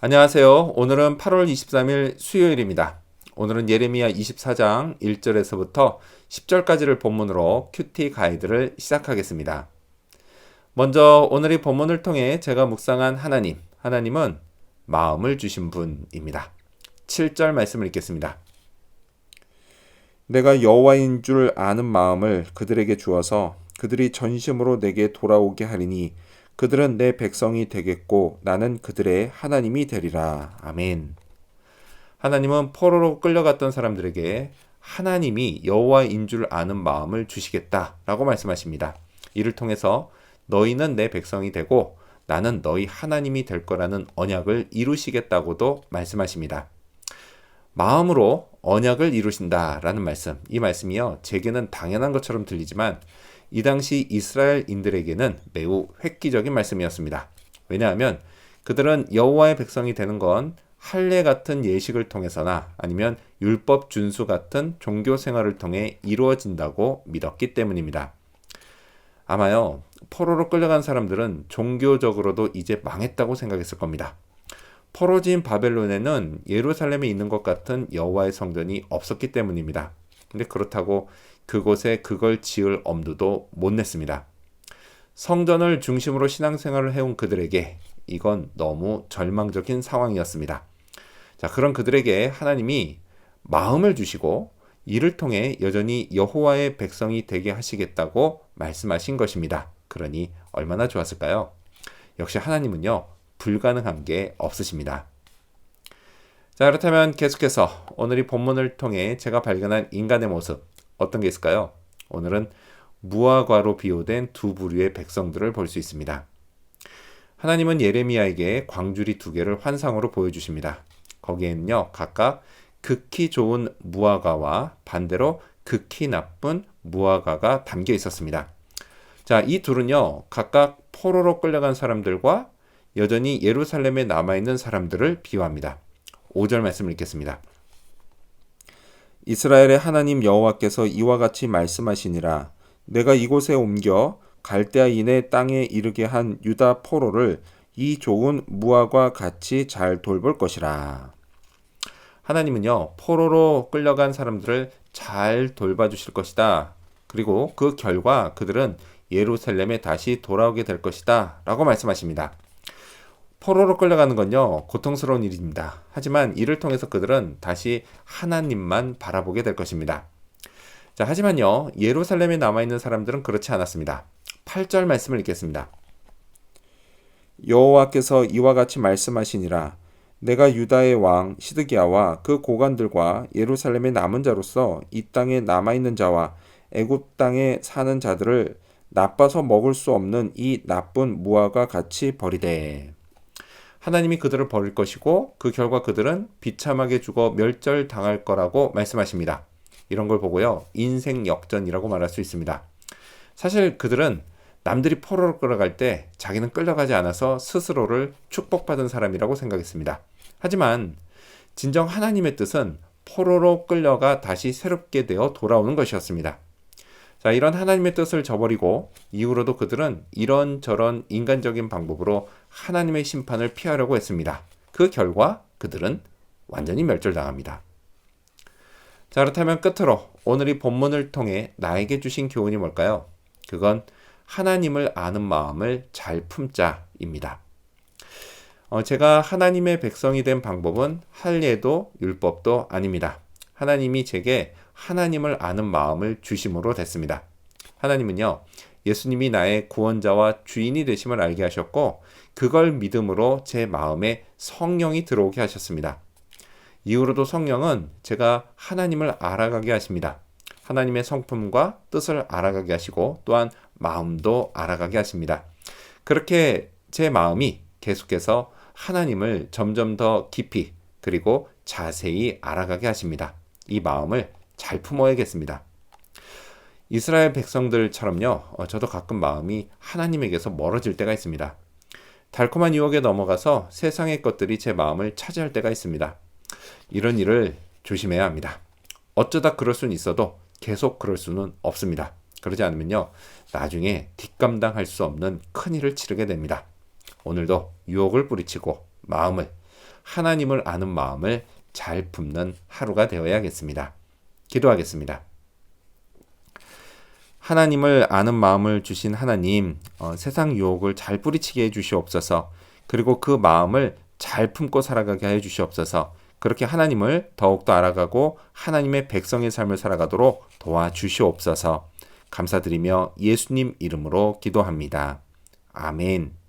안녕하세요. 오늘은 8월 23일 수요일입니다. 오늘은 예레미야 24장 1절에서부터 10절까지를 본문으로 큐티 가이드를 시작하겠습니다. 먼저 오늘의 본문을 통해 제가 묵상한 하나님은 마음을 주신 분입니다. 7절 말씀을 읽겠습니다. 내가 여호와인 줄 아는 마음을 그들에게 주어서 그들이 전심으로 내게 돌아오게 하리니 그들은 내 백성이 되겠고 나는 그들의 하나님이 되리라. 아멘. 하나님은 포로로 끌려갔던 사람들에게 하나님이 여호와인 줄 아는 마음을 주시겠다라고 말씀하십니다. 이를 통해서 너희는 내 백성이 되고 나는 너희 하나님이 될 거라는 언약을 이루시겠다고도 말씀하십니다. 마음으로 언약을 이루신다라는 말씀, 이 말씀이요, 제게는 당연한 것처럼 들리지만 이 당시 이스라엘인들에게는 매우 획기적인 말씀이었습니다. 왜냐하면 그들은 여호와의 백성이 되는 건 할례 같은 예식을 통해서나 아니면 율법 준수 같은 종교 생활을 통해 이루어진다고 믿었기 때문입니다. 아마요, 포로로 끌려간 사람들은 종교적으로도 이제 망했다고 생각했을 겁니다. 포로지인 바벨론에는 예루살렘에 있는 것 같은 여호와의 성전이 없었기 때문입니다. 근데 그렇다고 그곳에 그걸 지을 엄두도 못 냈습니다. 성전을 중심으로 신앙생활을 해온 그들에게 이건 너무 절망적인 상황이었습니다. 자, 그런 그들에게 하나님이 마음을 주시고 이를 통해 여전히 여호와의 백성이 되게 하시겠다고 말씀하신 것입니다. 그러니 얼마나 좋았을까요? 역시 하나님은요, 불가능한 게 없으십니다. 자, 그렇다면 계속해서 오늘 이 본문을 통해 제가 발견한 인간의 모습, 어떤 게 있을까요? 오늘은 무화과로 비유된 두 부류의 백성들을 볼 수 있습니다. 하나님은 예레미야에게 광주리 두 개를 환상으로 보여주십니다. 거기에는요, 각각 극히 좋은 무화과와 반대로 극히 나쁜 무화과가 담겨 있었습니다. 자, 이 둘은요, 각각 포로로 끌려간 사람들과 여전히 예루살렘에 남아있는 사람들을 비유합니다. 5절 말씀을 읽겠습니다. 이스라엘의 하나님 여호와께서 이와 같이 말씀하시니라. 내가 이곳에 옮겨 갈대아인의 땅에 이르게 한 유다 포로를 이 좋은 무화과 같이 잘 돌볼 것이라. 하나님은요, 포로로 끌려간 사람들을 잘 돌봐주실 것이다. 그리고 그 결과 그들은 예루살렘에 다시 돌아오게 될 것이다 라고 말씀하십니다. 포로로 끌려가는 건요, 고통스러운 일입니다. 하지만 이를 통해서 그들은 다시 하나님만 바라보게 될 것입니다. 자, 하지만요, 예루살렘에 남아있는 사람들은 그렇지 않았습니다. 8절 말씀을 읽겠습니다. 여호와께서 이와 같이 말씀하시니라. 내가 유다의 왕 시드기야와 그 고관들과 예루살렘의 남은 자로서 이 땅에 남아있는 자와 애굽 땅에 사는 자들을 나빠서 먹을 수 없는 이 나쁜 무화과 같이 버리되. 하나님이 그들을 버릴 것이고 그 결과 그들은 비참하게 죽어 멸절당할 거라고 말씀하십니다. 이런 걸 보고요, 인생 역전이라고 말할 수 있습니다. 사실 그들은 남들이 포로로 끌어갈 때 자기는 끌려가지 않아서 스스로를 축복받은 사람이라고 생각했습니다. 하지만 진정 하나님의 뜻은 포로로 끌려가 다시 새롭게 되어 돌아오는 것이었습니다. 자, 이런 하나님의 뜻을 저버리고 이후로도 그들은 이런저런 인간적인 방법으로 하나님의 심판을 피하려고 했습니다. 그 결과 그들은 완전히 멸절당합니다. 자, 그렇다면 끝으로 오늘 이 본문을 통해 나에게 주신 교훈이 뭘까요? 그건 하나님을 아는 마음을 잘 품자입니다. 제가 하나님의 백성이 된 방법은 할례도 율법도 아닙니다. 하나님이 제게 하나님을 아는 마음을 주심으로 됐습니다. 하나님은요, 예수님이 나의 구원자와 주인이 되심을 알게 하셨고 그걸 믿음으로 제 마음에 성령이 들어오게 하셨습니다. 이후로도 성령은 제가 하나님을 알아가게 하십니다. 하나님의 성품과 뜻을 알아가게 하시고 또한 마음도 알아가게 하십니다. 그렇게 제 마음이 계속해서 하나님을 점점 더 깊이 그리고 자세히 알아가게 하십니다. 이 마음을 잘 품어야겠습니다. 이스라엘 백성들처럼요, 저도 가끔 마음이 하나님에게서 멀어질 때가 있습니다. 달콤한 유혹에 넘어가서 세상의 것들이 제 마음을 차지할 때가 있습니다. 이런 일을 조심해야 합니다. 어쩌다 그럴 수는 있어도 계속 그럴 수는 없습니다. 그러지 않으면요, 나중에 뒷감당할 수 없는 큰일을 치르게 됩니다. 오늘도 유혹을 뿌리치고 마음을 하나님을 아는 마음을 잘 품는 하루가 되어야겠습니다. 기도하겠습니다. 하나님을 아는 마음을 주신 하나님, 세상 유혹을 잘 뿌리치게 해주시옵소서. 그리고 그 마음을 잘 품고 살아가게 해주시옵소서. 그렇게 하나님을 더욱더 알아가고 하나님의 백성의 삶을 살아가도록 도와주시옵소서. 감사드리며 예수님 이름으로 기도합니다. 아멘.